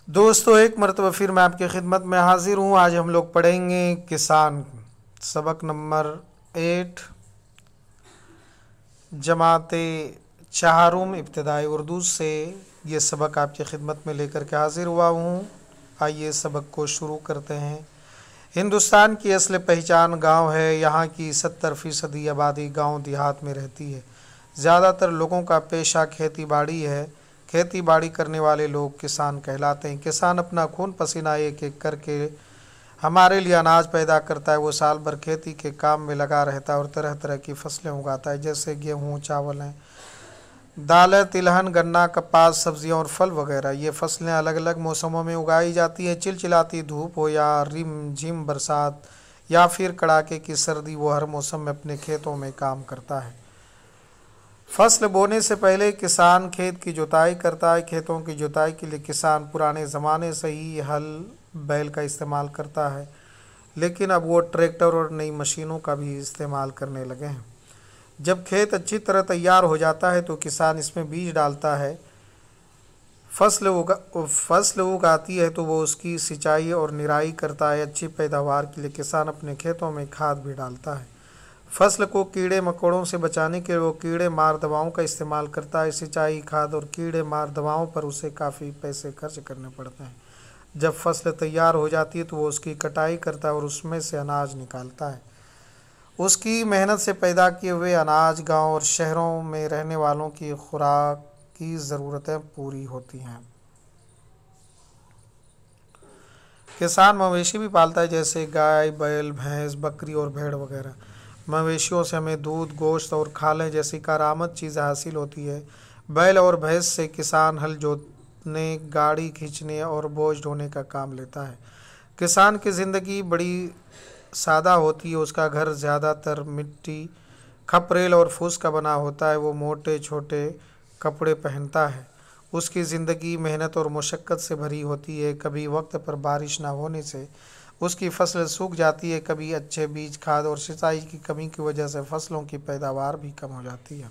दोस्तों, एक मरतबा फिर मैं आपकी खिदमत में हाजिर हूँ। आज हम लोग पढ़ेंगे किसान सबक नंबर 8, जमाते चाहरुम इब्तदाई उर्दू से ये सबक आपकी खिदमत में लेकर के हाजिर हुआ हूँ। आइए सबक को शुरू करते हैं। हिंदुस्तान की असल पहचान गांव है। यहाँ की 70% आबादी गांव देहात में रहती है। ज़्यादातर लोगों का पेशा खेती बाड़ी है। खेती बाड़ी करने वाले लोग किसान कहलाते हैं। किसान अपना खून पसीना एक एक करके हमारे लिए अनाज पैदा करता है। वो साल भर खेती के काम में लगा रहता है और तरह तरह की फसलें उगाता है, जैसे गेहूँ, चावल हैं, दालें, तिलहन, गन्ना, कपास, सब्जियां और फल वगैरह। ये फसलें अलग अलग मौसमों में उगाई जाती हैं। चिलचिलाती धूप हो या रिम झिम बरसात या फिर कड़ाके की सर्दी, वो हर मौसम में अपने खेतों में काम करता है। फसल बोने से पहले किसान खेत की जुताई करता है। खेतों की जुताई के लिए किसान पुराने ज़माने से ही हल बैल का इस्तेमाल करता है, लेकिन अब वो ट्रैक्टर और नई मशीनों का भी इस्तेमाल करने लगे हैं। जब खेत अच्छी तरह तैयार हो जाता है तो किसान इसमें बीज डालता है। फसल उगाती है तो वो उसकी सिंचाई और निराई करता है। अच्छी पैदावार के लिए किसान अपने खेतों में खाद भी डालता है। फसल को कीड़े मकोड़ों से बचाने के लिए वो कीड़े मार दवाओं का इस्तेमाल करता है। सिंचाई, खाद और कीड़े मार दवाओं पर उसे काफ़ी पैसे खर्च करने पड़ते हैं। जब फसल तैयार हो जाती है तो वो उसकी कटाई करता है और उसमें से अनाज निकालता है। उसकी मेहनत से पैदा किए हुए अनाज गांव और शहरों में रहने वालों की खुराक की ज़रूरतें पूरी होती हैं। किसान मवेशी भी पालता है, जैसे गाय, बैल, भैंस, बकरी और भेड़ वगैरह। मवेशियों से हमें दूध, गोश्त और खालें जैसी कारामद चीज़ें हासिल होती है। बैल और भैंस से किसान हल जोतने, गाड़ी खींचने और बोझ ढोने का काम लेता है। किसान की ज़िंदगी बड़ी सादा होती है। उसका घर ज़्यादातर मिट्टी, खपरेल और फूस का बना होता है। वो मोटे छोटे कपड़े पहनता है। उसकी ज़िंदगी मेहनत और मुशक्क़त से भरी होती है। कभी वक्त पर बारिश न होने से उसकी फसल सूख जाती है। कभी अच्छे बीज, खाद और सिंचाई की कमी की वजह से फसलों की पैदावार भी कम हो जाती है।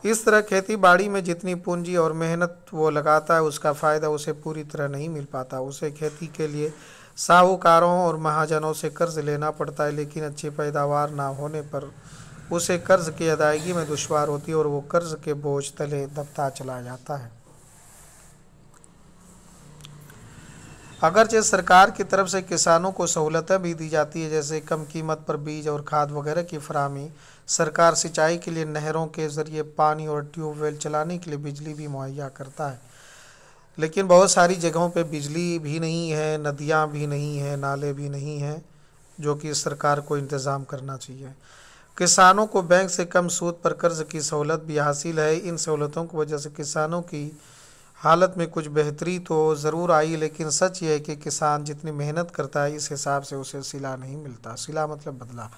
इस तरह खेती बाड़ी में जितनी पूंजी और मेहनत वो लगाता है, उसका फ़ायदा उसे पूरी तरह नहीं मिल पाता। उसे खेती के लिए साहूकारों और महाजनों से कर्ज लेना पड़ता है, लेकिन अच्छी पैदावार ना होने पर उसे कर्ज की अदायगी में दुश्वार होती है और वो कर्ज के बोझ तले दबता चला जाता है। अगरचे सरकार की तरफ से किसानों को सहूलतें भी दी जाती है, जैसे कम कीमत पर बीज और खाद वगैरह की फराहमी। सरकार सिंचाई के लिए नहरों के ज़रिए पानी और ट्यूबवेल चलाने के लिए बिजली भी मुहैया करता है, लेकिन बहुत सारी जगहों पे बिजली भी नहीं है, नदियाँ भी नहीं हैं, नाले भी नहीं हैं, जो कि सरकार को इंतज़ाम करना चाहिए। किसानों को बैंक से कम सूद पर कर्ज की सहूलत भी हासिल है। इन सहूलतों की वजह से किसानों की हालत में कुछ बेहतरी तो ज़रूर आई, लेकिन सच ये है कि किसान जितनी मेहनत करता है इस हिसाब से उसे सिला नहीं मिलता। सिला मतलब बदला।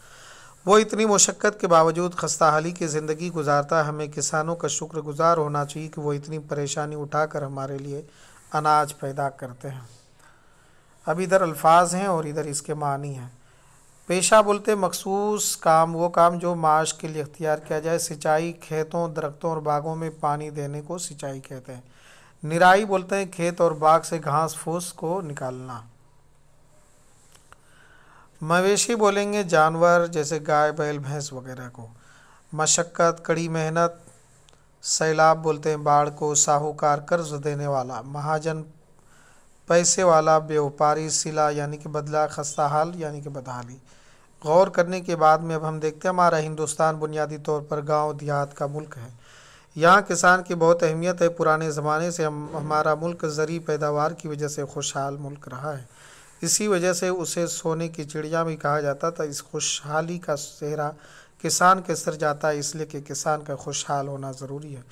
वो इतनी मुशक्क़त के बावजूद खस्ताहाली की ज़िंदगी गुजारता है। हमें किसानों का शुक्रगुजार होना चाहिए कि वो इतनी परेशानी उठाकर हमारे लिए अनाज पैदा करते हैं। अब इधर अल्फाज हैं और इधर इसके मानी हैं। पेशा बोलते मखसूस काम, वो काम जो माश के लिए इख्तियार किया जाए। सिंचाई, खेतों, दरख्तों और बागों में पानी देने को सिंचाई कहते हैं। निराई बोलते हैं खेत और बाग से घास फूस को निकालना। मवेशी बोलेंगे जानवर, जैसे गाय, बैल, भैंस वगैरह को। मशक्क़त, कड़ी मेहनत। सैलाब बोलते हैं बाढ़ को। साहूकार, कर्ज देने वाला। महाजन, पैसे वाला। व्यापारी, सिला यानी कि बदला। खस्ताहाल यानी कि बदहाली। गौर करने के बाद में अब हम देखते हैं हमारा हिंदुस्तान बुनियादी तौर पर गांव देहात का मुल्क है। यहाँ किसान की बहुत अहमियत है। पुराने ज़माने से हमारा मुल्क ज़री पैदावार की वजह से खुशहाल मुल्क रहा है। इसी वजह से उसे सोने की चिड़िया भी कहा जाता था। इस खुशहाली का सेहरा किसान के सर जाता है, इसलिए कि किसान का खुशहाल होना ज़रूरी है,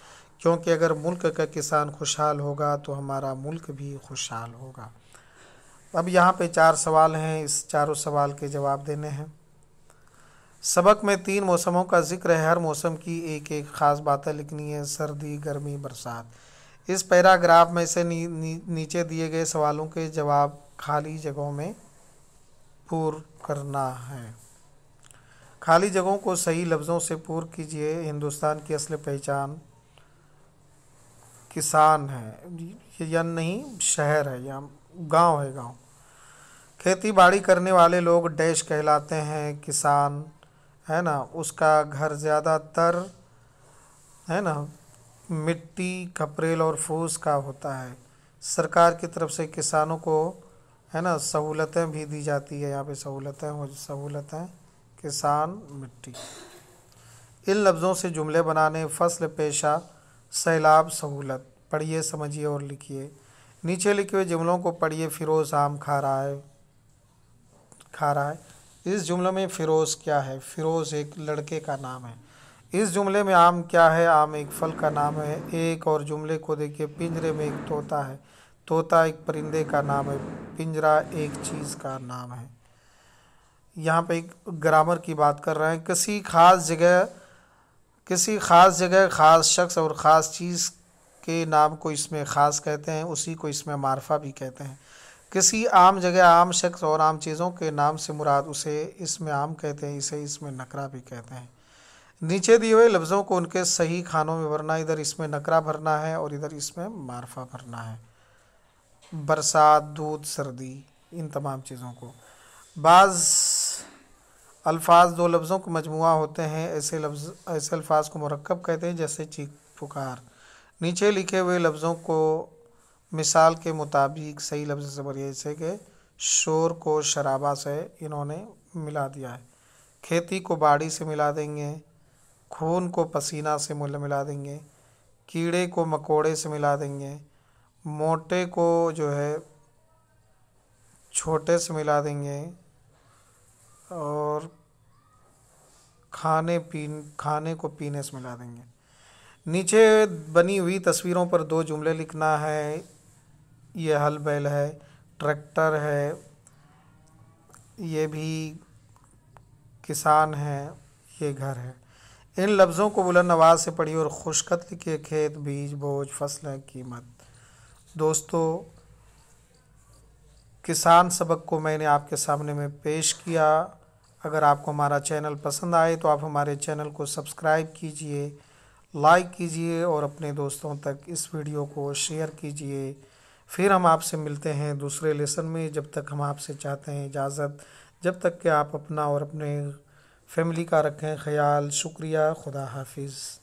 क्योंकि अगर मुल्क का किसान खुशहाल होगा तो हमारा मुल्क भी खुशहाल होगा। अब यहाँ पे 4 सवाल हैं, इस चारों सवाल के जवाब देने हैं। सबक में 3 मौसमों का जिक्र है। हर मौसम की एक एक ख़ास बातें लिखनी है। सर्दी, गर्मी, बरसात। इस पैराग्राफ में से नीचे दिए गए सवालों के जवाब खाली जगहों में पूर्ण करना है। खाली जगहों को सही लफ्ज़ों से पूर्ण कीजिए। हिंदुस्तान की असल पहचान किसान है। کہ ین نہیں شہر ہے، یہاں گاؤں ہے، گاؤں۔ کھیتی باڑی کرنے والے لوگ ڈیش کہلاتے ہیں، کسان ہے نا، اس کا گھر زیادہ تر ہے نا مٹی، کھپریل اور پھوس کا ہوتا ہے۔ سرکار کی طرف سے کسانوں کو ہے نا سہولتیں بھی دی جاتی ہے، یہاں پہ سہولتیں کسان مٹی۔ ان لفظوں سے جملے بنانے: فصل پیشہ، سیلاب، سہولت۔ پڑھیے، سمجھیے اور لکھیے۔ نیچے لکھے ہوئے جملوں کو پڑھیے۔ فیروز آم کھا رہا ہے، کھا رہا ہے۔ اس جملے میں فیروز کیا ہے؟ فیروز ایک لڑکے کا نام ہے۔ اس جملے میں آم کیا ہے؟ آم ایک پھل کا نام ہے۔ ایک اور جملے کو دیکھیے۔ پنجرے میں ایک طوطا ہے۔ طوطا ایک پرندے کا نام ہے۔ پنجرہ ایک چیز کا نام ہے۔ یہاں پہ ایک گرامر کی بات کر رہے ہیں۔ کسی خاص جگہ، خاص شخص اور خاص چیز کے نام کو اس میں خاص کہتے ہیں، اسی کو اس میں معرفہ بھی کہتے ہیں۔ کسی عام جگہ، عام شخص اور عام چیزوں کے نام سے مراد اسے اس میں عام کہتے ہیں، اسے اس میں نکرہ بھی کہتے ہیں۔ نیچے دیے ہوئے لفظوں کو ان کے صحیح خانوں میں بھرنا۔ ادھر اس میں نکرہ بھرنا ہے اور ادھر اس میں معرفہ بھرنا ہے۔ برسات، دودھ، سردی، ان تمام چیزوں کو۔ بعض الفاظ دو لفظوں کا مجموعہ ہوتے ہیں، ایسے الفاظ کو مرکب کہتے ہیں، جیسے چیخ پکار۔ نیچے لکھے ہوئے لفظوں کو مثال کے مطابق صحیح لفظ سے بھریے، جیسے کہ شور کو شرابہ سے انہوں نے ملا دیا ہے، کھیتی کو باڑی سے ملا دیں گے، خون کو پسینہ سے ملا دیں گے، کیڑے کو مکوڑے سے ملا دیں گے، موٹے کو جو ہے چھوٹے سے ملا دیں گے، اور کھانے کو پینے سے ملا دیں گے۔ نیچے بنی ہوئی تصویروں پر دو جملے لکھنا ہے۔ یہ ہل بیل ہے، ٹریکٹر ہے، یہ بھی کسان ہے، یہ گھر ہے۔ ان لفظوں کو بلند آواز سے پڑھیے اور خوش خط لکھیے۔ کھیت، بیج، بوجھ، فصلیں، قیمت۔ دوستو، کسان سبق کو میں نے آپ کے سامنے میں پیش کیا۔ اگر آپ کو ہمارا چینل پسند آئے تو آپ ہمارے چینل کو سبسکرائب کیجئے، لائک کیجئے اور اپنے دوستوں تک اس ویڈیو کو شیئر کیجئے۔ پھر ہم آپ سے ملتے ہیں دوسرے لیسن میں۔ جب تک ہم آپ سے چاہتے ہیں اجازت، جب تک کہ آپ اپنا اور اپنے فیملی کا رکھیں خیال۔ شکریہ، خدا حافظ۔